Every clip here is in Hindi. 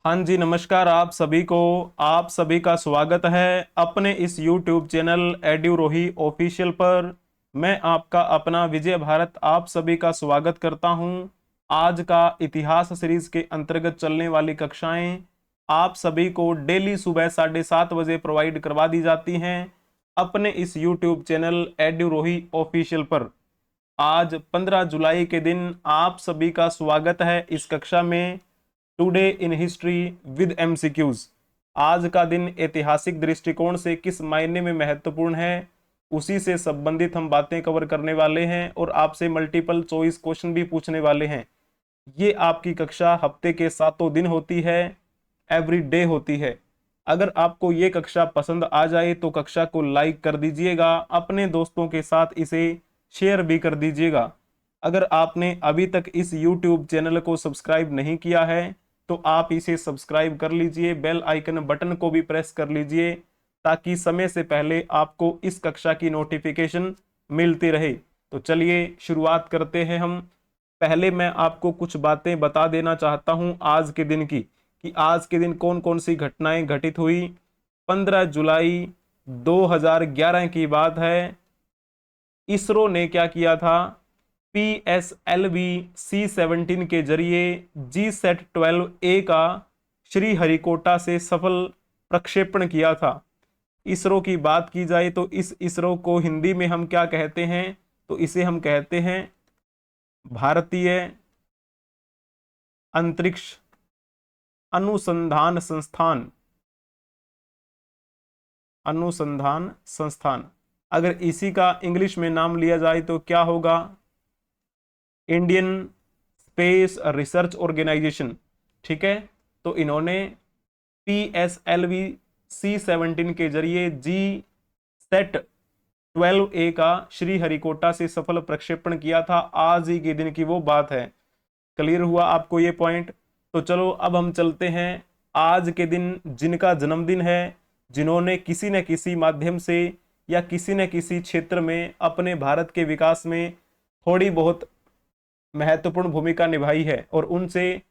हाँ जी, नमस्कार आप सभी का स्वागत है अपने इस YouTube चैनल एड्यूरोही ऑफिशियल पर। मैं आपका अपना विजय भारत आप सभी का स्वागत करता हूं। आज का इतिहास सीरीज के अंतर्गत चलने वाली कक्षाएं आप सभी को डेली सुबह 7:30 बजे प्रोवाइड करवा दी जाती हैं अपने इस YouTube चैनल एड्यूरोही ऑफिशियल पर। आज 15 जुलाई के दिन आप सभी का स्वागत है इस कक्षा में। Today in history with MCQs. आज का दिन ऐतिहासिक दृष्टिकोण से किस मायने में महत्वपूर्ण है, उसी से संबंधित हम बातें कवर करने वाले हैं और आपसे मल्टीपल चॉइस क्वेश्चन भी पूछने वाले हैं। ये आपकी कक्षा हफ्ते के 7 दिन होती है, एवरी डे होती है। अगर आपको ये कक्षा पसंद आ जाए तो कक्षा को लाइक कर दीजिएगा, अपने दोस्तों के साथ इसे शेयर भी कर दीजिएगा। अगर आपने अभी तक इस YouTube चैनल को सब्सक्राइब नहीं किया है तो आप इसे सब्सक्राइब कर लीजिए, बेल आइकन बटन को भी प्रेस कर लीजिए ताकि समय से पहले आपको इस कक्षा की नोटिफिकेशन मिलती रहे। तो चलिए शुरुआत करते हैं हम। पहले मैं आपको कुछ बातें बता देना चाहता हूं आज के दिन की, कि आज के दिन कौन कौन सी घटनाएं घटित हुई। 15 जुलाई 2011 की बात है। इसरो ने क्या किया था, PSLV C-17 के जरिए GSAT-12A का श्रीहरिकोटा से सफल प्रक्षेपण किया था। इसरो की बात की जाए तो इस इसरो को हिंदी में हम क्या कहते हैं, तो इसे हम कहते हैं भारतीय अंतरिक्ष अनुसंधान संस्थान। अनुसंधान संस्थान। अगर इसी का इंग्लिश में नाम लिया जाए तो क्या होगा, इंडियन स्पेस रिसर्च ऑर्गेनाइजेशन। ठीक है, तो इन्होंने PSLV C-17 के जरिए GSAT-12A का श्रीहरिकोटा से सफल प्रक्षेपण किया था। आज ही के दिन की वो बात है। क्लियर हुआ आपको ये पॉइंट? तो चलो अब हम चलते हैं आज के दिन जिनका जन्मदिन है, जिन्होंने किसी न किसी माध्यम से या किसी न किसी क्षेत्र में अपने भारत के विकास में थोड़ी बहुत महत्वपूर्ण भूमिका निभाई है और उनसे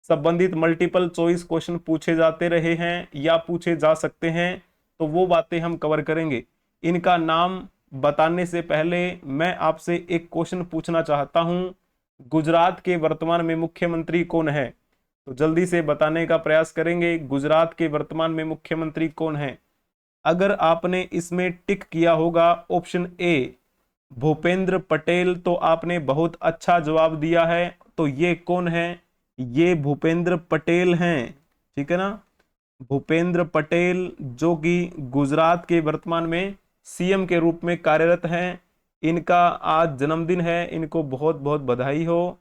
संबंधित मल्टीपल चॉइस क्वेश्चन पूछे जाते रहे हैं या पूछे जा सकते हैं। तो वो बातें हम कवर करेंगे। इनका नाम बताने से पहले मैं आपसे एक क्वेश्चन पूछना चाहता हूं, गुजरात के वर्तमान में मुख्यमंत्री कौन है? तो जल्दी से बताने का प्रयास करेंगे, गुजरात के वर्तमान में मुख्यमंत्री कौन है। अगर आपने इसमें टिक किया होगा ऑप्शन ए भूपेंद्र पटेल, तो आपने बहुत अच्छा जवाब दिया है। तो ये कौन है? ये भूपेंद्र पटेल हैं। ठीक है ना, भूपेंद्र पटेल जो कि गुजरात के वर्तमान में CM के रूप में कार्यरत हैं। इनका आज जन्मदिन है, इनको बहुत बहुत बधाई हो।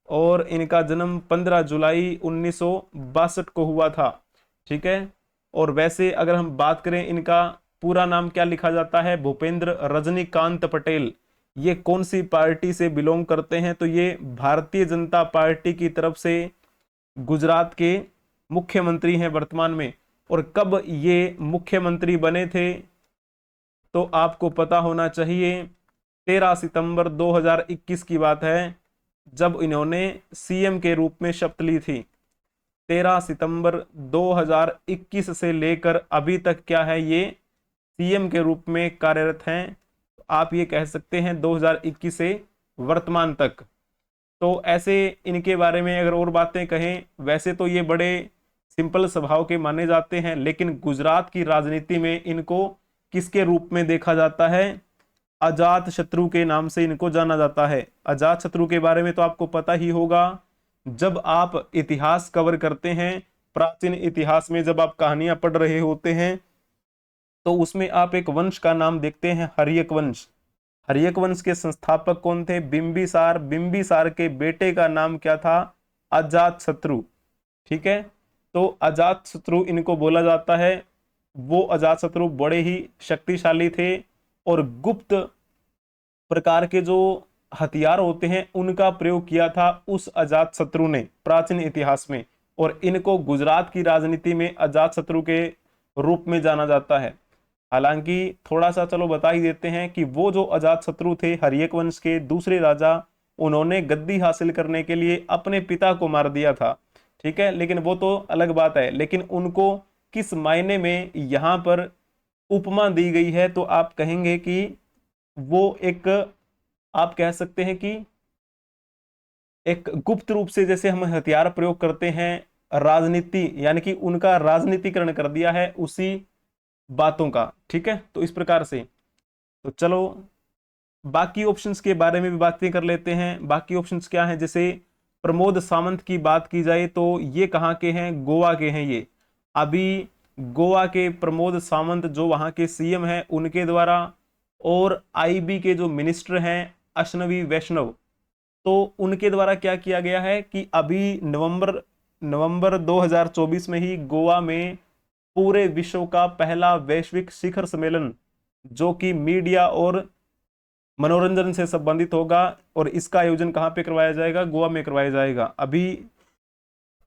और इनका जन्म 15 जुलाई 1962 को हुआ था। ठीक है, और वैसे अगर हम बात करें इनका पूरा नाम क्या लिखा जाता है, भूपेंद्र रजनीकांत पटेल। ये कौन सी पार्टी से बिलोंग करते हैं, तो ये भारतीय जनता पार्टी की तरफ से गुजरात के मुख्यमंत्री हैं वर्तमान में। और कब ये मुख्यमंत्री बने थे तो आपको पता होना चाहिए, 13 सितंबर 2021 की बात है जब इन्होंने CM के रूप में शपथ ली थी। 13 सितंबर 2021 से लेकर अभी तक क्या है, ये CM के रूप में कार्यरत हैं। आप ये कह सकते हैं 2021 से वर्तमान तक। तो ऐसे इनके बारे में अगर और बातें कहें, वैसे तो ये बड़े सिंपल स्वभाव के माने जाते हैं, लेकिन गुजरात की राजनीति में इनको किसके रूप में देखा जाता है, अजात शत्रु के नाम से इनको जाना जाता है। अजात शत्रु के बारे में तो आपको पता ही होगा। जब आप इतिहास कवर करते हैं, प्राचीन इतिहास में जब आप कहानियां पढ़ रहे होते हैं तो उसमें आप एक वंश का नाम देखते हैं, हर्यक वंश। हर्यक वंश के संस्थापक कौन थे? बिंबिसार। बिंबिसार के बेटे का नाम क्या था? अजात शत्रु। ठीक है, तो अजात शत्रु इनको बोला जाता है। वो अजात शत्रु बड़े ही शक्तिशाली थे और गुप्त प्रकार के जो हथियार होते हैं उनका प्रयोग किया था उस अजात शत्रु ने प्राचीन इतिहास में। और इनको गुजरात की राजनीति में अजात शत्रु के रूप में जाना जाता है। हालांकि थोड़ा सा चलो बता ही देते हैं कि वो जो अजात शत्रु थे हर्यक वंश के दूसरे राजा, उन्होंने गद्दी हासिल करने के लिए अपने पिता को मार दिया था। ठीक है, लेकिन वो तो अलग बात है। लेकिन उनको किस मायने में यहां पर उपमा दी गई है, तो आप कहेंगे कि वो एक, आप कह सकते हैं कि एक गुप्त रूप से जैसे हम हथियार प्रयोग करते हैं राजनीति, यानी कि उनका राजनीतिकरण कर दिया है उसी बातों का। ठीक है, तो इस प्रकार से। तो चलो बाकी ऑप्शंस के बारे में भी बातें कर लेते हैं। बाकी ऑप्शंस क्या हैं, जैसे प्रमोद सावंत की बात की जाए तो ये कहाँ के हैं, गोवा के हैं ये। अभी गोवा के प्रमोद सावंत जो वहां के सीएम हैं उनके द्वारा, और आईबी के जो मिनिस्टर हैं अश्नवी वैष्णव, तो उनके द्वारा क्या किया गया है कि अभी नवंबर नवंबर 2024 में ही गोवा में पूरे विश्व का पहला वैश्विक शिखर सम्मेलन, जो कि मीडिया और मनोरंजन से संबंधित होगा, और इसका आयोजन कहाँ पे करवाया जाएगा, गोवा में करवाया जाएगा। अभी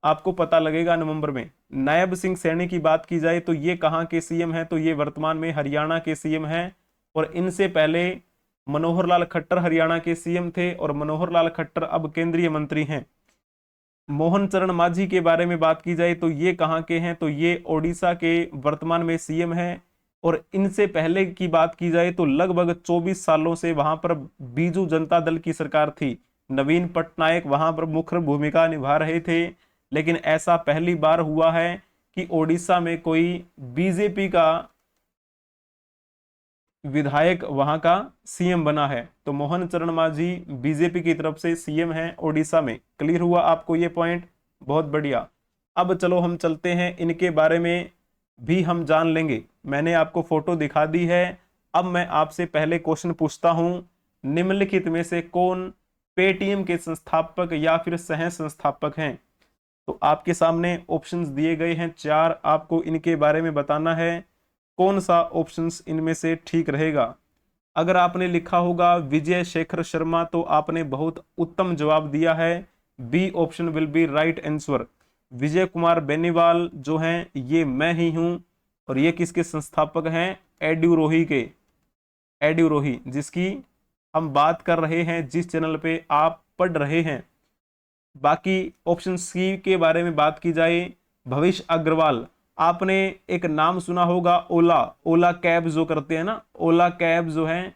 आपको पता लगेगा नवंबर में। नायब सिंह सैनी की बात की जाए तो ये कहाँ के सीएम हैं, तो ये वर्तमान में हरियाणा के सीएम हैं, और इनसे पहले मनोहर लाल खट्टर हरियाणा के सीएम थे, और मनोहर लाल खट्टर अब केंद्रीय मंत्री हैं। मोहन चरण मांझी के बारे में बात की जाए तो ये कहाँ के हैं, तो ये ओडिशा के वर्तमान में सीएम हैं, और इनसे पहले की बात की जाए तो लगभग 24 सालों से वहां पर बीजू जनता दल की सरकार थी। नवीन पटनायक वहां पर मुख्य भूमिका निभा रहे थे, लेकिन ऐसा पहली बार हुआ है कि ओडिशा में कोई बीजेपी का विधायक वहां का सीएम बना है। तो मोहन चरण मांझी बीजेपी की तरफ से सीएम हैं ओडिशा में। क्लियर हुआ आपको ये पॉइंट, बहुत बढ़िया। अब चलो हम चलते हैं, इनके बारे में भी हम जान लेंगे। मैंने आपको फोटो दिखा दी है। अब मैं आपसे पहले क्वेश्चन पूछता हूं, निम्नलिखित में से कौन पेटीएम के संस्थापक या फिर सह संस्थापक हैं। तो आपके सामने ऑप्शंस दिए गए हैं 4, आपको इनके बारे में बताना है कौन सा ऑप्शंस इनमें से ठीक रहेगा। अगर आपने लिखा होगा विजय शेखर शर्मा तो आपने बहुत उत्तम जवाब दिया है, B option will be right answer. Vijay Kumar Beniwal जो हैं ये मैं ही हूं, और ये किसके संस्थापक हैं, एड्यूरोही के, एड्यूरोही, जिसकी हम बात कर रहे हैं, जिस चैनल पे आप पढ़ रहे हैं। बाकी ऑप्शन सी के बारे में बात की जाए, भविष्य अग्रवाल। आपने एक नाम सुना होगा ओला, ओला कैब जो करते हैं ना, ओला कैब जो है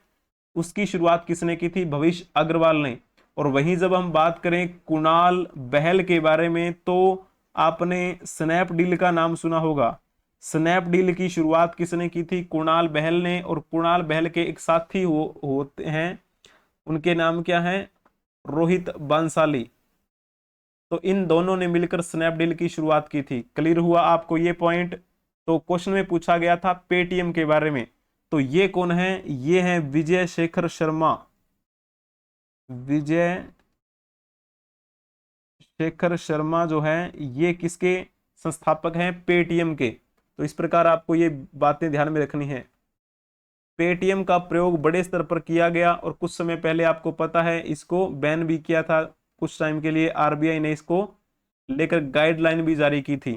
उसकी शुरुआत किसने की थी, भविष्य अग्रवाल ने। और वहीं जब हम बात करें कुणाल बहल के बारे में, तो आपने स्नैपडील का नाम सुना होगा। स्नैपडील की शुरुआत किसने की थी, कुणाल बहल ने। और कुणाल बहल के एक साथी होते हैं, उनके नाम क्या है, रोहित बांसाली। तो इन दोनों ने मिलकर स्नैपडील की शुरुआत की थी। क्लियर हुआ आपको ये पॉइंट। तो क्वेश्चन में पूछा गया था पेटीएम के बारे में, तो ये कौन है, ये है विजय शेखर शर्मा। विजय शेखर शर्मा जो है ये किसके संस्थापक हैं, पेटीएम के। तो इस प्रकार आपको ये बातें ध्यान में रखनी है। पेटीएम का प्रयोग बड़े स्तर पर किया गया, और कुछ समय पहले आपको पता है इसको बैन भी किया था कुछ टाइम के लिए, आरबीआई ने इसको लेकर गाइडलाइन भी जारी की थी।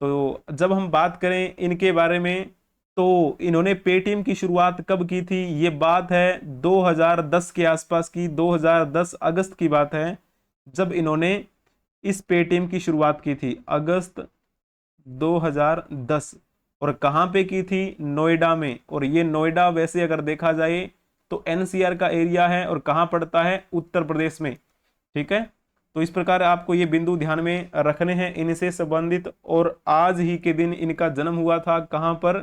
तो जब हम बात करें इनके बारे में, तो इन्होंने पेटीएम की शुरुआत कब की थी, ये बात है 2010 के आसपास की, 2010 अगस्त की बात है जब इन्होंने इस पेटीएम की शुरुआत की थी, अगस्त 2010। और कहाँ पे की थी, नोएडा में। और ये नोएडा वैसे अगर देखा जाए तो एनसीआर का एरिया है, और कहाँ पड़ता है, उत्तर प्रदेश में। ठीक है, तो इस प्रकार आपको ये बिंदु ध्यान में रखने हैं इनसे संबंधित। और आज ही के दिन इनका जन्म हुआ था, कहां पर,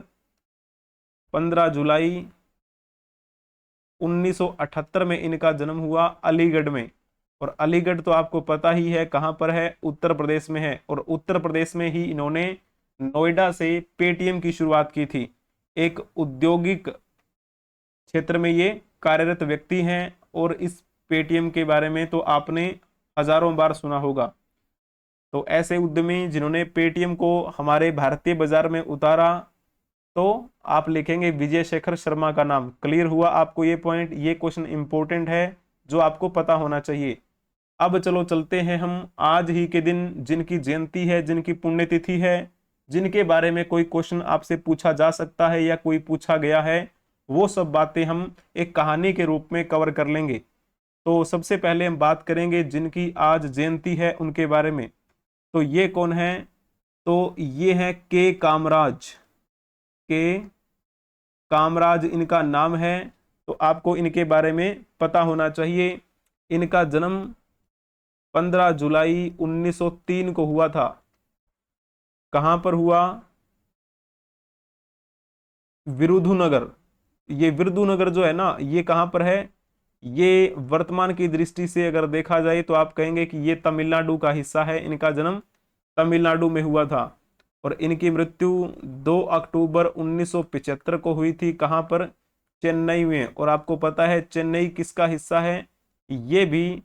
15 जुलाई 1978 में इनका जन्म हुआ अलीगढ़ में। और अलीगढ़ तो आपको पता ही है कहां पर है, उत्तर प्रदेश में है। और उत्तर प्रदेश में ही इन्होंने नोएडा से पेटीएम की शुरुआत की थी। एक औद्योगिक क्षेत्र में ये कार्यरत व्यक्ति हैं, और इस पेटीएम के बारे में तो आपने हजारों बार सुना होगा। तो ऐसे उद्यमी जिन्होंने पेटीएम को हमारे भारतीय बाजार में उतारा, तो आप लिखेंगे विजय शेखर शर्मा का नाम। क्लियर हुआ आपको ये पॉइंट, ये क्वेश्चन इंपॉर्टेंट है जो आपको पता होना चाहिए। अब चलो चलते हैं हम आज ही के दिन जिनकी जयंती है, जिनकी पुण्यतिथि है, जिनके बारे में कोई क्वेश्चन आपसे पूछा जा सकता है या कोई पूछा गया है, वो सब बातें हम एक कहानी के रूप में कवर कर लेंगे। तो सबसे पहले हम बात करेंगे जिनकी आज जयंती है उनके बारे में। तो ये कौन है? तो ये है के कामराज। के कामराज इनका नाम है। तो आपको इनके बारे में पता होना चाहिए। इनका जन्म 15 जुलाई 1903 को हुआ था। कहां पर हुआ? विरुधुनगर। ये विरुधुनगर जो है ना, ये कहां पर है? ये वर्तमान की दृष्टि से अगर देखा जाए तो आप कहेंगे कि ये तमिलनाडु का हिस्सा है। इनका जन्म तमिलनाडु में हुआ था और इनकी मृत्यु 2 अक्टूबर 1975 को हुई थी। कहां पर? चेन्नई में। और आपको पता है चेन्नई किसका हिस्सा है? ये भी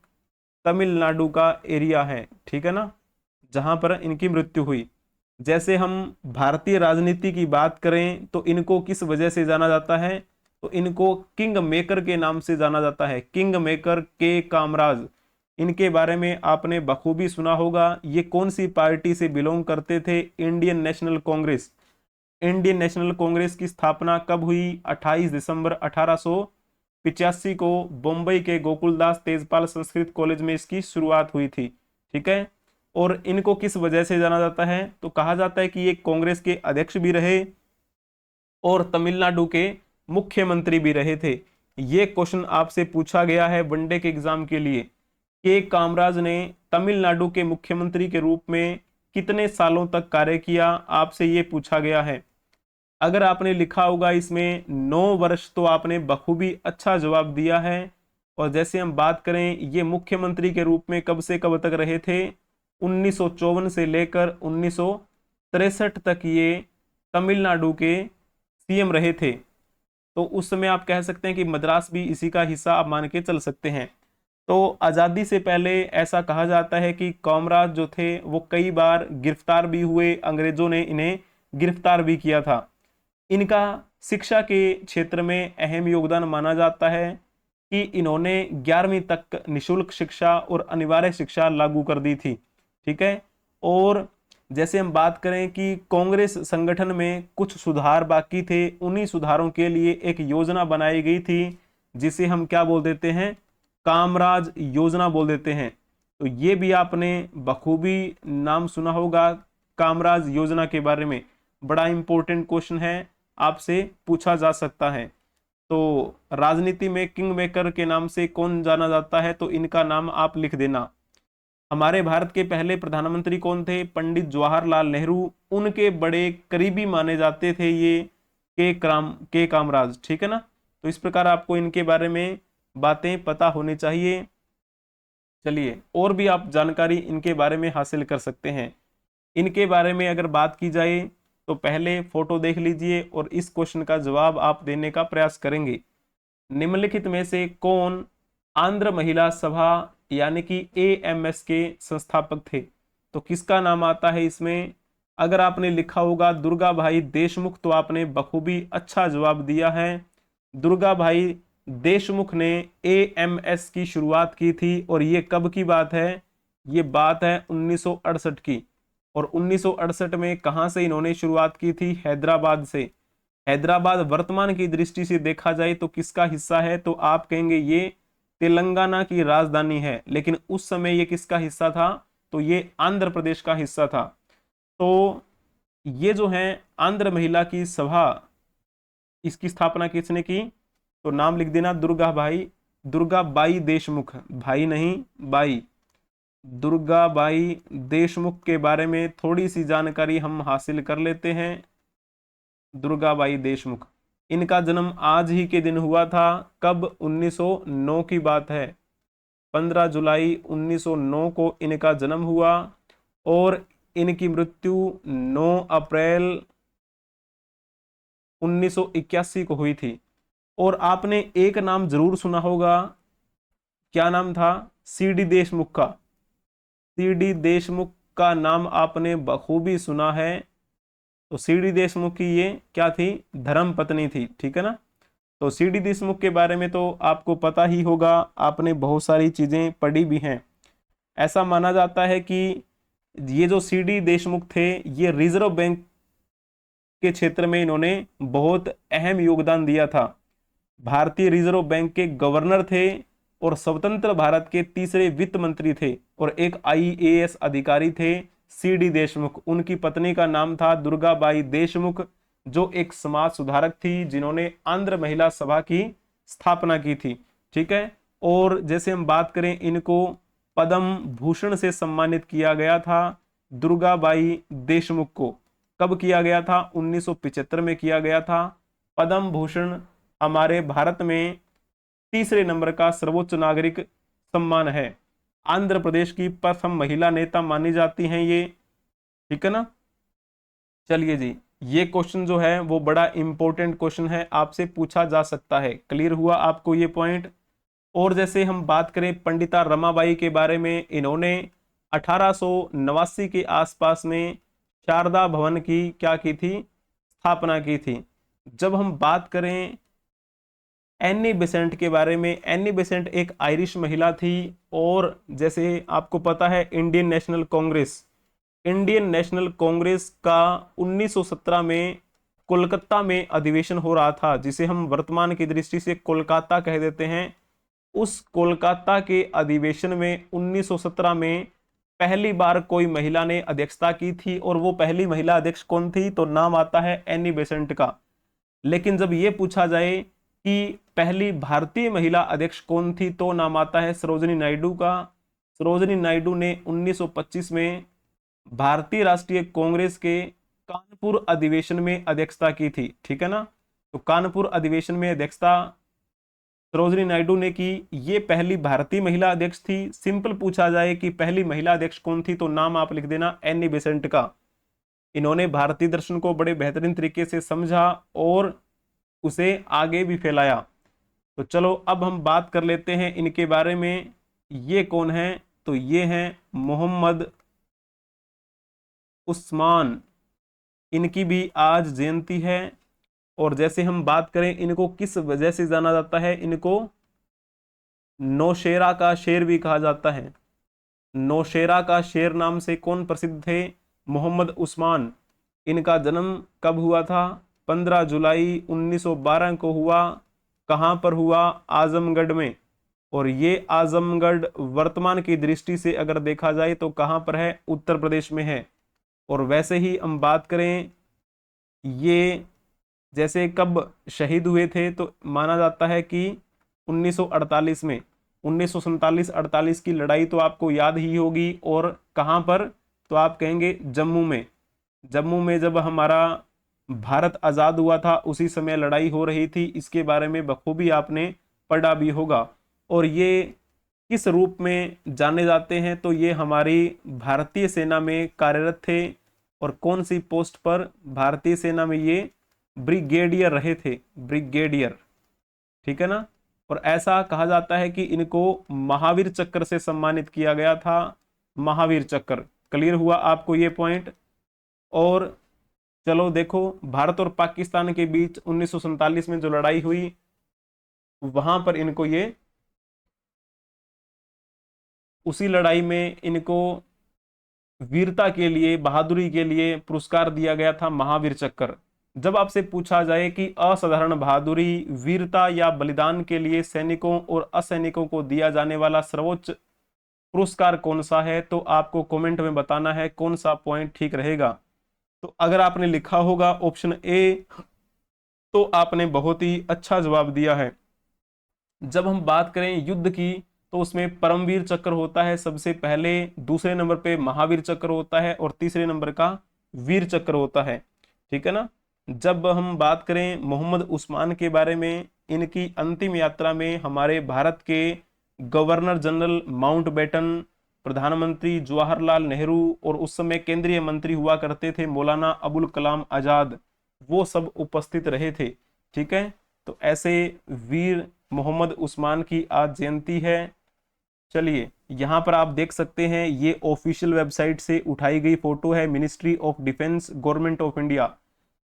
तमिलनाडु का एरिया है, ठीक है ना, जहां पर इनकी मृत्यु हुई। जैसे हम भारतीय राजनीति की बात करें तो इनको किस वजह से जाना जाता है? तो इनको किंग मेकर के नाम से जाना जाता है। किंग मेकर के कामराज, इनके बारे में आपने बखूबी सुना होगा। ये कौन सी पार्टी से बिलोंग करते थे? Indian national Congress. Indian national Congress की स्थापना कब हुई? 28 दिसंबर 1885 को बम्बई के गोकुलदास तेजपाल संस्कृत कॉलेज में इसकी शुरुआत हुई थी, ठीक है। और इनको किस वजह से जाना जाता है? तो कहा जाता है कि ये कांग्रेस के अध्यक्ष भी रहे और तमिलनाडु के मुख्यमंत्री भी रहे थे। ये क्वेश्चन आपसे पूछा गया है वनडे के एग्जाम के लिए। के कामराज ने तमिलनाडु के मुख्यमंत्री के रूप में कितने सालों तक कार्य किया? आपसे ये पूछा गया है। अगर आपने लिखा होगा इसमें 9 वर्ष तो आपने बखूबी अच्छा जवाब दिया है। और जैसे हम बात करें ये मुख्यमंत्री के रूप में कब से कब तक रहे थे? 1954 से लेकर 1963 तक ये तमिलनाडु के सीएम रहे थे। तो उस समय आप कह सकते हैं कि मद्रास भी इसी का हिस्सा आप मान के चल सकते हैं। तो आज़ादी से पहले ऐसा कहा जाता है कि कामराज जो थे वो कई बार गिरफ्तार भी हुए, अंग्रेजों ने इन्हें गिरफ्तार भी किया था। इनका शिक्षा के क्षेत्र में अहम योगदान माना जाता है कि इन्होंने 11वीं तक निशुल्क शिक्षा और अनिवार्य शिक्षा लागू कर दी थी, ठीक है। और जैसे हम बात करें कि कांग्रेस संगठन में कुछ सुधार बाकी थे, उन्हीं सुधारों के लिए एक योजना बनाई गई थी जिसे हम क्या बोल देते हैं? कामराज योजना बोल देते हैं। तो ये भी आपने बखूबी नाम सुना होगा कामराज योजना के बारे में। बड़ा इंपॉर्टेंट क्वेश्चन है, आपसे पूछा जा सकता है। तो राजनीति में किंग मेकर के नाम से कौन जाना जाता है? तो इनका नाम आप लिख देना। हमारे भारत के पहले प्रधानमंत्री कौन थे? पंडित जवाहरलाल नेहरू। उनके बड़े करीबी माने जाते थे ये के कामराज, ठीक है ना। तो इस प्रकार आपको इनके बारे में बातें पता होनी चाहिए। चलिए और भी आप जानकारी इनके बारे में हासिल कर सकते हैं। इनके बारे में अगर बात की जाए तो पहले फोटो देख लीजिए और इस क्वेश्चन का जवाब आप देने का प्रयास करेंगे। निम्नलिखित में से कौन आंध्र महिला सभा यानी कि एएमएस के संस्थापक थे? तो किसका नाम आता है इसमें? अगर आपने लिखा होगा दुर्गा भाई देशमुख तो आपने बखूबी अच्छा जवाब दिया है। दुर्गा भाई देशमुख ने एएमएस की शुरुआत की थी और ये कब की बात है? ये बात है 1968 की। और 1968 में कहां से इन्होंने शुरुआत की थी? हैदराबाद से। हैदराबाद वर्तमान की दृष्टि से देखा जाए तो किसका हिस्सा है? तो आप कहेंगे ये तेलंगाना की राजधानी है, लेकिन उस समय ये किसका हिस्सा था? तो ये आंध्र प्रदेश का हिस्सा था। तो ये जो है आंध्र महिला की सभा, इसकी स्थापना किसने की? तो नाम लिख देना दुर्गा बाई देशमुख, भाई नहीं बाई। दुर्गा बाई देशमुख के बारे में थोड़ी सी जानकारी हम हासिल कर लेते हैं। दुर्गा बाई देशमुख, इनका जन्म आज ही के दिन हुआ था। कब? 1909 की बात है। 15 जुलाई 1909 को इनका जन्म हुआ और इनकी मृत्यु 9 अप्रैल 1981 को हुई थी। और आपने एक नाम जरूर सुना होगा, क्या नाम था? सीडी देशमुख का। सीडी देशमुख का नाम आपने बखूबी सुना है। तो सीडी देशमुख की ये क्या थी? धर्म पत्नी थी, ठीक है ना। तो सीडी देशमुख के बारे में तो आपको पता ही होगा, आपने बहुत सारी चीजें पढ़ी भी हैं। ऐसा माना जाता है कि ये जो सीडी देशमुख थे ये रिजर्व बैंक के क्षेत्र में इन्होंने बहुत अहम योगदान दिया था। भारतीय रिजर्व बैंक के गवर्नर थे और स्वतंत्र भारत के तीसरे वित्त मंत्री थे और एक आईएएस अधिकारी थे CD देशमुख, उनकी पत्नी का नाम था दुर्गाबाई देशमुख, जो एक समाज सुधारक थी, जिन्होंने आंध्र महिला सभा की स्थापना की थी। ठीक है। और जैसे हम बात करें, इनको पद्म भूषण से सम्मानित किया गया था दुर्गाबाई देशमुख को। कब किया गया था? 1975 में किया गया था। पद्म भूषण हमारे भारत में तीसरे नंबर का सर्वोच्च नागरिक सम्मान है। आंध्र प्रदेश की प्रथम महिला नेता मानी जाती हैं ये। ठीक है ना। चलिए जी, ये क्वेश्चन जो है वो बड़ा इंपॉर्टेंट क्वेश्चन है, आपसे पूछा जा सकता है। क्लियर हुआ आपको ये पॉइंट। और जैसे हम बात करें पंडिता रमाबाई के बारे में, इन्होंने 1889 के आसपास में शारदा भवन की क्या की थी? स्थापना की थी। जब हम बात करें एनी बेसेंट के बारे में, एनी बेसेंट एक आयरिश महिला थी, और जैसे आपको पता है इंडियन नेशनल कांग्रेस का 1917 में कोलकाता में अधिवेशन हो रहा था, जिसे हम वर्तमान की दृष्टि से कोलकाता कह देते हैं। उस कोलकाता के अधिवेशन में 1917 में पहली बार कोई महिला ने अध्यक्षता की थी, और वो पहली महिला अध्यक्ष कौन थी? तो नाम आता है एनी बेसेंट का। लेकिन जब ये पूछा जाए कि पहली भारतीय महिला अध्यक्ष कौन थी, तो नाम आता है सरोजिनी नायडू का। सरोजिनी नायडू ने 1925 में भारतीय राष्ट्रीय कांग्रेस के कानपुर अधिवेशन में अध्यक्षता की थी। ठीक है ना। तो कानपुर अधिवेशन में अध्यक्षता सरोजिनी नायडू ने की। ये पहली भारतीय महिला अध्यक्ष थी। सिंपल पूछा जाए कि पहली महिला अध्यक्ष कौन थी, तो नाम आप लिख देना एनी बेसेंट का। इन्होंने भारतीय दर्शन को बड़े बेहतरीन तरीके से समझा और उसे आगे भी फैलाया। तो चलो अब हम बात कर लेते हैं इनके बारे में। ये कौन है? तो ये हैं मोहम्मद उस्मान। इनकी भी आज जयंती है। और जैसे हम बात करें, इनको किस वजह से जाना जाता है? इनको नौशेरा का शेर भी कहा जाता है। नौशेरा का शेर नाम से कौन प्रसिद्ध थे? मोहम्मद उस्मान। इनका जन्म कब हुआ था? 15 जुलाई 1912 को हुआ। कहां पर हुआ? आजमगढ़ में। और ये आजमगढ़ वर्तमान की दृष्टि से अगर देखा जाए तो कहां पर है? उत्तर प्रदेश में है। और वैसे ही हम बात करें, ये जैसे कब शहीद हुए थे, तो माना जाता है कि 1948 में। 1947-48 की लड़ाई तो आपको याद ही होगी। और कहां पर? तो आप कहेंगे जम्मू में। जम्मू में जब हमारा भारत आजाद हुआ था, उसी समय लड़ाई हो रही थी। इसके बारे में बखूबी आपने पढ़ा भी होगा। और ये किस रूप में जाने जाते हैं? तो ये हमारी भारतीय सेना में कार्यरत थे। और कौन सी पोस्ट पर? भारतीय सेना में ये ब्रिगेडियर रहे थे, ब्रिगेडियर। ठीक है ना। और ऐसा कहा जाता है कि इनको महावीर चक्र से सम्मानित किया गया था। महावीर चक्र। क्लियर हुआ आपको ये पॉइंट। और चलो देखो, भारत और पाकिस्तान के बीच 1947 में जो लड़ाई हुई, वहां पर इनको ये, उसी लड़ाई में इनको वीरता के लिए, बहादुरी के लिए पुरस्कार दिया गया था, महावीर चक्र। जब आपसे पूछा जाए कि असाधारण बहादुरी, वीरता या बलिदान के लिए सैनिकों और असैनिकों को दिया जाने वाला सर्वोच्च पुरस्कार कौन सा है, तो आपको कमेंट में बताना है कौन सा पॉइंट ठीक रहेगा। तो अगर आपने लिखा होगा ऑप्शन ए, तो आपने बहुत ही अच्छा जवाब दिया है। जब हम बात करें युद्ध की, तो उसमें परमवीर चक्र होता है सबसे पहले, दूसरे नंबर पे महावीर चक्र होता है, और तीसरे नंबर का वीर चक्र होता है। ठीक है ना। जब हम बात करें मोहम्मद उस्मान के बारे में, इनकी अंतिम यात्रा में हमारे भारत के गवर्नर जनरल माउंटबेटन, प्रधानमंत्री जवाहरलाल नेहरू, और उस समय केंद्रीय मंत्री हुआ करते थे मौलाना अबुल कलाम आजाद, वो सब उपस्थित रहे थे। ठीक है। तो ऐसे वीर मोहम्मद उस्मान की आज जयंती है। चलिए, यहां पर आप देख सकते हैं, ये ऑफिशियल वेबसाइट से उठाई गई फोटो है, ministry of defence, government of India.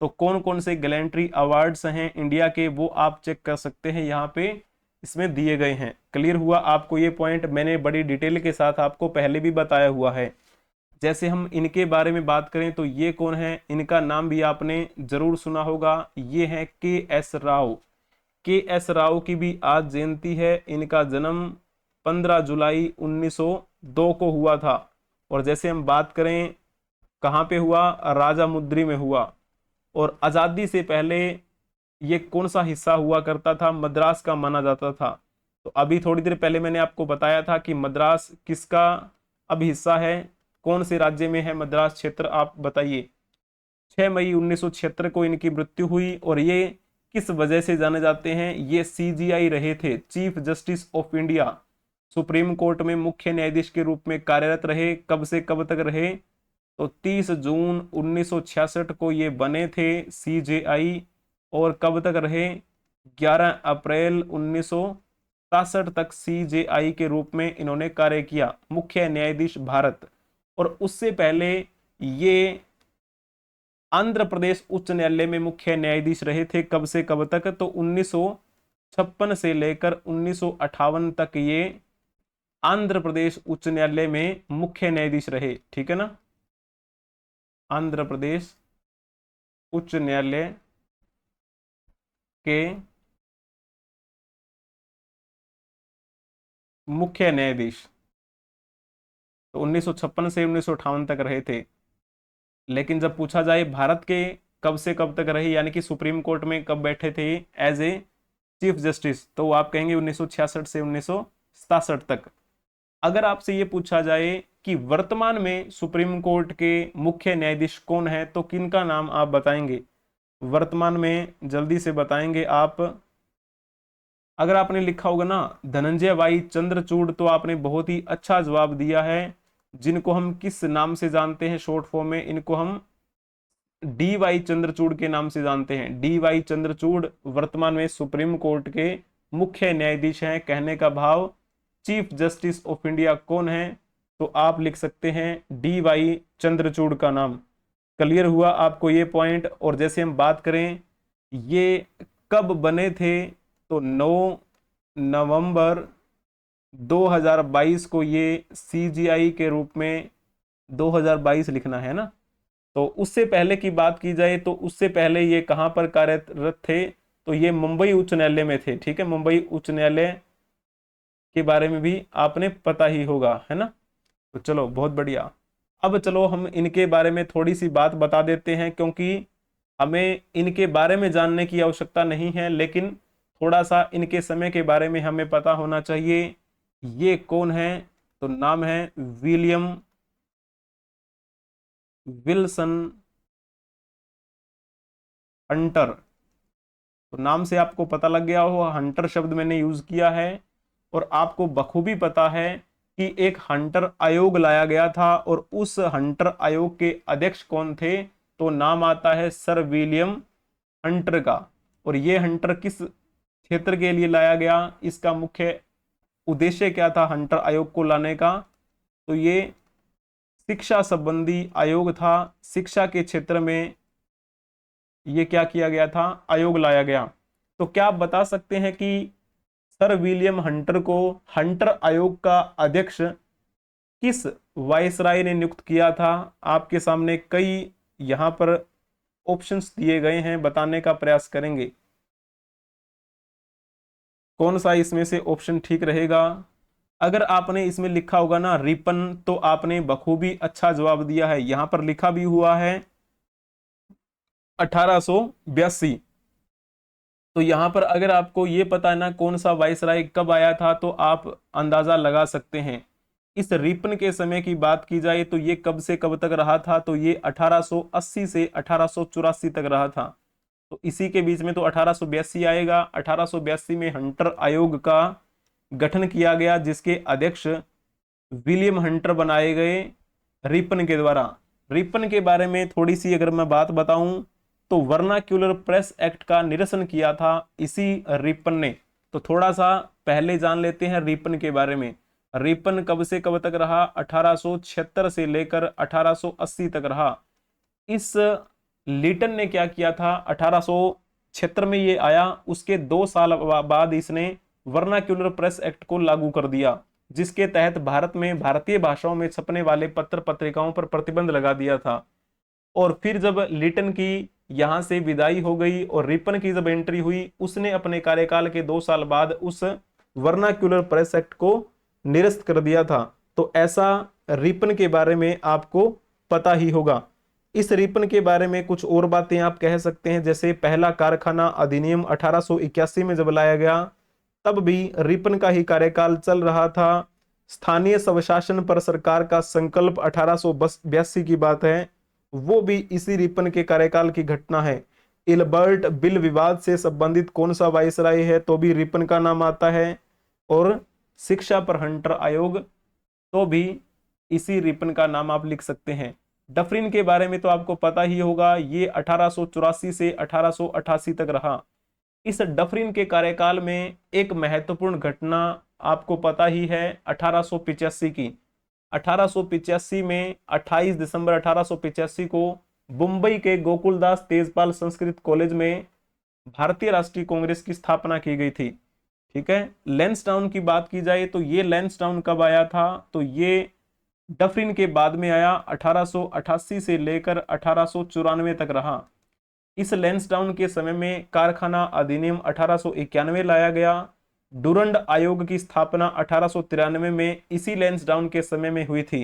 तो कौन कौन से गैलेंट्री अवार्ड्स हैं इंडिया के, वो आप चेक कर सकते हैं, यहाँ पे इसमें दिए गए हैं। क्लियर हुआ आपको ये पॉइंट? मैंने बड़ी डिटेल के साथ आपको पहले भी बताया हुआ है। जैसे हम इनके बारे में बात करें, तो ये कौन है? इनका नाम भी आपने जरूर सुना होगा। ये है के.एस. राव। के.एस. राव की भी आज जयंती है। इनका जन्म 15 जुलाई 1902 को हुआ था। और जैसे हम बात करें कहाँ पे हुआ? राजामुद्री में हुआ। और आजादी से पहले ये कौन सा हिस्सा हुआ करता था? मद्रास का माना जाता था। तो अभी थोड़ी देर पहले मैंने आपको बताया था कि मद्रास किसका अब हिस्सा है, कौन से राज्य में है मद्रास क्षेत्र, आप बताइए। 6 मई 1976 को इनकी मृत्यु हुई। और ये किस वजह से जाने जाते हैं? ये सीजीआई रहे थे, chief justice of India. Supreme court में मुख्य न्यायाधीश के रूप में कार्यरत रहे। कब से कब तक रहे? तो 30 जून 1966 को ये बने थे सीजेआई। और कब तक रहे? 11 अप्रैल 1967 तक सीजेआई के रूप में इन्होंने कार्य किया, मुख्य न्यायाधीश भारत। और उससे पहले ये आंध्र प्रदेश उच्च न्यायालय में मुख्य न्यायाधीश रहे थे। कब से कब तक? तो 1956 से लेकर 1958 तक ये आंध्र प्रदेश उच्च न्यायालय में मुख्य न्यायाधीश रहे। ठीक है ना? आंध्र प्रदेश उच्च न्यायालय के मुख्य न्यायाधीश तो 1956 से 1958 तक रहे थे। लेकिन जब पूछा जाए भारत के कब से कब तक रहे, यानी कि सुप्रीम कोर्ट में कब बैठे थे एज ए चीफ जस्टिस, तो आप कहेंगे 1966 से 1967 तक। अगर आपसे ये पूछा जाए कि वर्तमान में सुप्रीम कोर्ट के मुख्य न्यायाधीश कौन है, तो किनका नाम आप बताएंगे वर्तमान में? जल्दी से बताएंगे आप। अगर आपने लिखा होगा ना धनंजय वाई चंद्रचूड़, तो आपने बहुत ही अच्छा जवाब दिया है। जिनको हम किस नाम से जानते हैं शॉर्ट फॉर्म में? इनको हम डी वाई चंद्रचूड़ के नाम से जानते हैं। डी वाई चंद्रचूड़ वर्तमान में सुप्रीम कोर्ट के मुख्य न्यायाधीश हैं। कहने का भाव चीफ जस्टिस ऑफ इंडिया कौन है? तो आप लिख सकते हैं डी वाई चंद्रचूड़ का नाम। क्लियर हुआ आपको ये पॉइंट? और जैसे हम बात करें ये कब बने थे, तो 9 नवंबर 2022 को ये सीजीआई के रूप में 2022 लिखना है ना। तो उससे पहले की बात की जाए तो उससे पहले ये कहां पर कार्यरत थे? तो ये मुंबई उच्च न्यायालय में थे। ठीक है, मुंबई उच्च न्यायालय के बारे में भी आपने पता ही होगा, है ना। तो चलो बहुत बढ़िया। अब चलो हम इनके बारे में थोड़ी सी बात बता देते हैं, क्योंकि हमें इनके बारे में जानने की आवश्यकता नहीं है, लेकिन थोड़ा सा इनके समय के बारे में हमें पता होना चाहिए। ये कौन है? तो नाम है विलियम विल्सन हंटर। तो नाम से आपको पता लग गया हो, हंटर शब्द मैंने यूज किया है। और आपको बखूबी पता है कि एक हंटर आयोग लाया गया था, और उस हंटर आयोग के अध्यक्ष कौन थे? तो नाम आता है सर विलियम हंटर का। और ये हंटर किस क्षेत्र के लिए लाया गया? इसका मुख्य उद्देश्य क्या था हंटर आयोग को लाने का? तो ये शिक्षा संबंधी आयोग था। शिक्षा के क्षेत्र में ये क्या किया गया था? आयोग लाया गया। तो क्या आप बता सकते हैं कि सर विलियम हंटर को हंटर आयोग का अध्यक्ष किस वायसराय ने नियुक्त किया था? आपके सामने कई यहां पर ऑप्शंस दिए गए हैं, बताने का प्रयास करेंगे कौन सा इसमें से ऑप्शन ठीक रहेगा। अगर आपने इसमें लिखा होगा ना रिपन, तो आपने बखूबी अच्छा जवाब दिया है। यहां पर लिखा भी हुआ है 1882। तो यहां पर अगर आपको ये पता है ना कौन सा वायसराय कब आया था, तो आप अंदाजा लगा सकते हैं। इस रिपन के समय की बात की जाए तो ये कब से कब तक रहा था? तो ये 1880 से 1884 तक रहा था। तो इसी के बीच में तो 1882 आएगा। 1882 में हंटर आयोग का गठन किया गया, जिसके अध्यक्ष विलियम हंटर बनाए गए रिपन के द्वारा। रिपन के बारे में थोड़ी सी अगर मैं बात बताऊं, तो वर्नाक्यूलर प्रेस एक्ट का निरसन किया था इसी रिपन ने। तो थोड़ा सा पहले जान लेते हैं रिपन के बारे में। रिपन कब से कब तक रहा? 1876 से लेकर 1880 तक रहा। इस लीटन ने क्या किया था? 1876 में ये आया, उसके 2 साल बाद इसने वर्नाक्यूलर प्रेस एक्ट को लागू कर दिया, जिसके तहत भारत में भारतीय भाषाओं में छपने वाले पत्र पत्रिकाओं पर प्रतिबंध लगा दिया था। और फिर जब लीटन की यहां से विदाई हो गई और रिपन की जब एंट्री हुई, उसने अपने कार्यकाल के 2 साल बाद उस वर्नाक्यूलर प्रेस एक्ट को निरस्त कर दिया था। तो ऐसा रिपन के बारे में आपको पता ही होगा। इस रिपन के बारे में कुछ और बातें आप कह सकते हैं, जैसे पहला कारखाना अधिनियम 1881 में जब लाया गया तब भी रिपन का ही कार्यकाल चल रहा था। स्थानीय स्वशासन पर सरकार का संकल्प 1882 की बात है, वो भी इसी रिपन के कार्यकाल की घटना है। इलबर्ट बिल विवाद से संबंधित कौन सा वायसराय है, तो भी रिपन का नाम आता है। और शिक्षा पर हंटर आयोग, तो भी इसी रिपन का नाम आप लिख सकते हैं। डफरिन के बारे में तो आपको पता ही होगा, ये 1884 से 1888 तक रहा। इस डफरिन के कार्यकाल में एक महत्वपूर्ण घटना आपको पता ही है 1885 की। 1885 में 28 दिसंबर 1885 को मुंबई के गोकुलदास तेजपाल संस्कृत कॉलेज में भारतीय राष्ट्रीय कांग्रेस की स्थापना की गई थी। ठीक है, लैंसडाउन की बात की जाए तो ये लैंसडाउन कब आया था, तो ये डफरिन के बाद में आया, 1888 से लेकर 1894 तक रहा। इस लैंसडाउन के समय में कारखाना अधिनियम 1891 लाया गया। डुरंड आयोग की स्थापना 1893 में इसी लैंसडाउन के समय में हुई थी।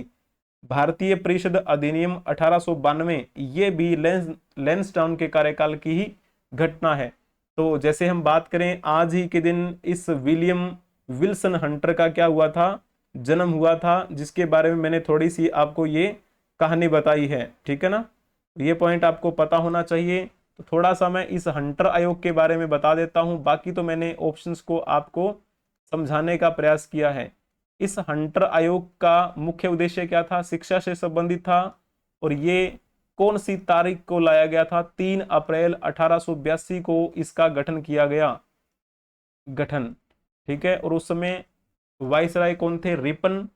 भारतीय परिषद अधिनियम 1892, ये भी लैंसडाउन के कार्यकाल की ही घटना है। तो जैसे हम बात करें आज ही के दिन इस विलियम विल्सन हंटर का क्या हुआ था, जन्म हुआ था, जिसके बारे में मैंने थोड़ी सी आपको ये कहानी बताई है। ठीक है ना, ये पॉइंट आपको पता होना चाहिए। तो थोड़ा सा मैं इस हंटर आयोग के बारे में बता देता हूं, बाकी तो मैंने ऑप्शंस को आपको समझाने का प्रयास किया है। इस हंटर आयोग का मुख्य उद्देश्य क्या था, शिक्षा से संबंधित था। और ये कौन सी तारीख को लाया गया था, 3 अप्रैल 1882 को इसका गठन किया गया, गठन। ठीक है, और उस समय वाइसराय कौन थे, रिपन।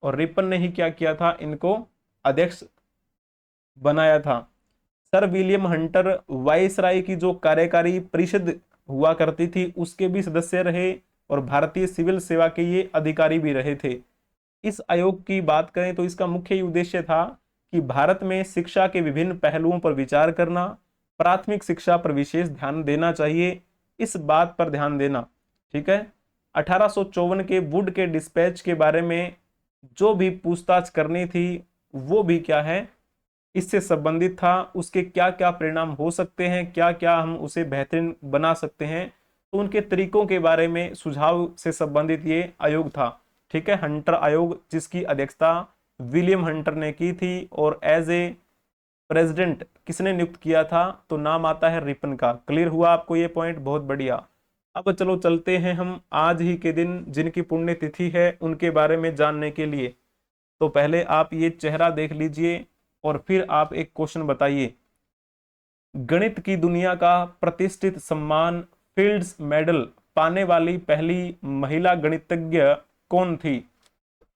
और रिपन ने ही क्या किया था, इनको अध्यक्ष बनाया था। सर विलियम हंटर वाइसराय की जो कार्यकारी परिषद हुआ करती थी उसके भी सदस्य रहे और भारतीय सिविल सेवा के ये अधिकारी भी रहे थे। इस आयोग की बात करें तो इसका मुख्य उद्देश्य था कि भारत में शिक्षा के विभिन्न पहलुओं पर विचार करना, प्राथमिक शिक्षा पर विशेष ध्यान देना चाहिए, इस बात पर ध्यान देना। ठीक है, 1854 के वुड के डिस्पैच के बारे में जो भी पूछताछ करनी थी वो भी क्या है, इससे संबंधित था। उसके क्या क्या परिणाम हो सकते हैं, क्या क्या हम उसे बेहतरीन बना सकते हैं, तो उनके तरीकों के बारे में सुझाव से संबंधित ये आयोग था। ठीक है, हंटर आयोग, जिसकी अध्यक्षता विलियम हंटर ने की थी। और एज ए प्रेसिडेंट किसने नियुक्त किया था, तो नाम आता है रिपन का। क्लियर हुआ आपको ये पॉइंट, बहुत बढ़िया। अब चलो चलते हैं हम आज ही के दिन जिनकी पुण्यतिथि है उनके बारे में जानने के लिए। तो पहले आप ये चेहरा देख लीजिए और फिर आप एक क्वेश्चन बताइए। गणित की दुनिया का प्रतिष्ठित सम्मान फील्ड्स मेडल पाने वाली पहली महिला गणितज्ञ कौन थी।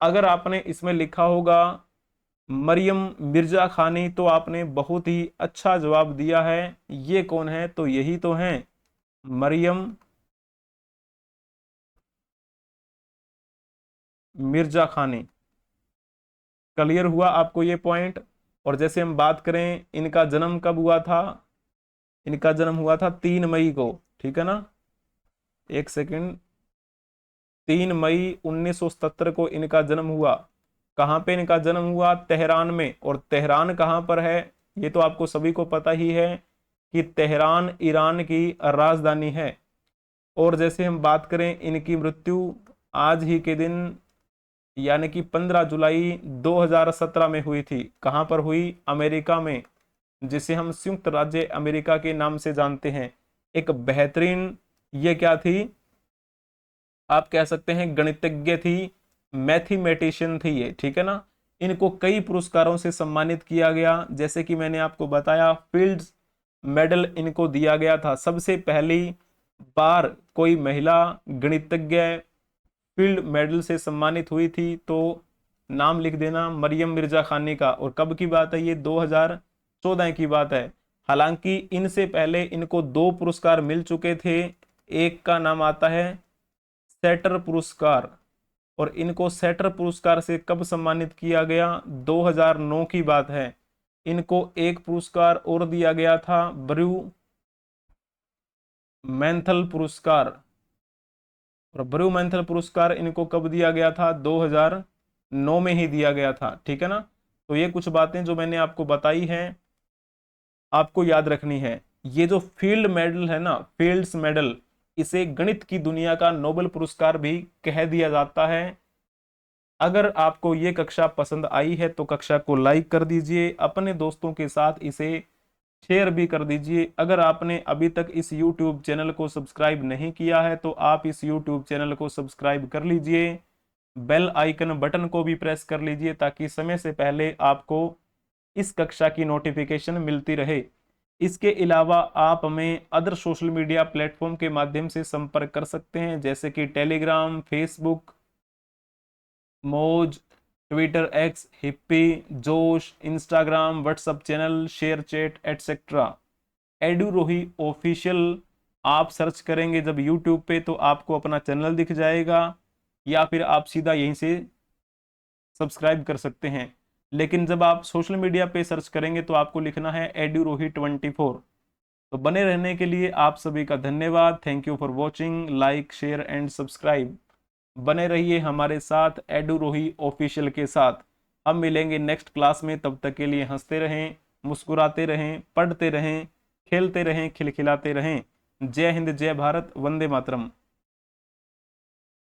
अगर आपने इसमें लिखा होगा मरियम मिर्जा खानी, तो आपने बहुत ही अच्छा जवाब दिया है। ये कौन है, तो यही तो है मरियम मिर्जा खानी। क्लियर हुआ आपको ये पॉइंट। और जैसे हम बात करें इनका जन्म कब हुआ था, इनका जन्म हुआ था 3 मई को। ठीक है ना, एक सेकंड, 3 मई 1977 को इनका जन्म हुआ। कहाँ पे इनका जन्म हुआ, तेहरान में। और तेहरान कहाँ पर है, ये तो आपको सभी को पता ही है कि तेहरान ईरान की राजधानी है। और जैसे हम बात करें इनकी मृत्यु आज ही के दिन यानी कि 15 जुलाई 2017 में हुई थी। कहाँ पर हुई, अमेरिका में, जिसे हम संयुक्त राज्य अमेरिका के नाम से जानते हैं। एक बेहतरीन ये क्या थी, आप कह सकते हैं गणितज्ञ थी, मैथमेटिशियन थी ये। ठीक है ना, इनको कई पुरस्कारों से सम्मानित किया गया, जैसे कि मैंने आपको बताया फील्ड्स मेडल इनको दिया गया था। सबसे पहली बार कोई महिला गणितज्ञ फील्ड मेडल से सम्मानित हुई थी, तो नाम लिख देना मरियम मिर्जा खानी का। और कब की बात है, ये 2014 की बात है। हालांकि इनसे पहले इनको 2 पुरस्कार मिल चुके थे। एक का नाम आता है सेटर पुरस्कार, और इनको सेटर पुरस्कार से कब सम्मानित किया गया, 2009 की बात है। इनको एक पुरस्कार और दिया गया था, ब्रू मैंथल पुरस्कार। और ब्रू मैंथल पुरस्कार इनको कब दिया गया था, 2009 में ही दिया गया था। ठीक है ना, तो ये कुछ बातें जो मैंने आपको बताई हैं आपको याद रखनी है। ये जो फील्ड मेडल है ना, फील्ड्स मेडल, इसे गणित की दुनिया का नोबेल पुरस्कार भी कह दिया जाता है। अगर आपको ये कक्षा पसंद आई है तो कक्षा को लाइक कर दीजिए, अपने दोस्तों के साथ इसे शेयर भी कर दीजिए। अगर आपने अभी तक इस YouTube चैनल को सब्सक्राइब नहीं किया है तो आप इस YouTube चैनल को सब्सक्राइब कर लीजिए, बेल आइकन बटन को भी प्रेस कर लीजिए ताकि समय से पहले आपको इस कक्षा की नोटिफिकेशन मिलती रहे। इसके अलावा आप हमें अदर सोशल मीडिया प्लेटफॉर्म के माध्यम से संपर्क कर सकते हैं, जैसे कि Telegram, Facebook, Moj, Twitter X, Hipi, Josh, Instagram, WhatsApp channel, share chat etcetera. एडुरोही ऑफिशियल आप सर्च करेंगे जब यूट्यूब पे तो आपको अपना चैनल दिख जाएगा, या फिर आप सीधा यहीं से सब्सक्राइब कर सकते हैं। लेकिन जब आप सोशल मीडिया पे सर्च करेंगे तो आपको लिखना है एडुरोही24। तो बने रहने के लिए आप सभी का धन्यवाद। Thank you for watching, like share and subscribe. बने रहिए हमारे साथ एडुरोही ऑफिशियल के साथ। हम मिलेंगे नेक्स्ट क्लास में, तब तक के लिए हंसते रहें, मुस्कुराते रहें, पढ़ते रहें, खेलते रहें, खिलखिलाते रहें। जय हिंद, जय भारत, वंदे मातरम।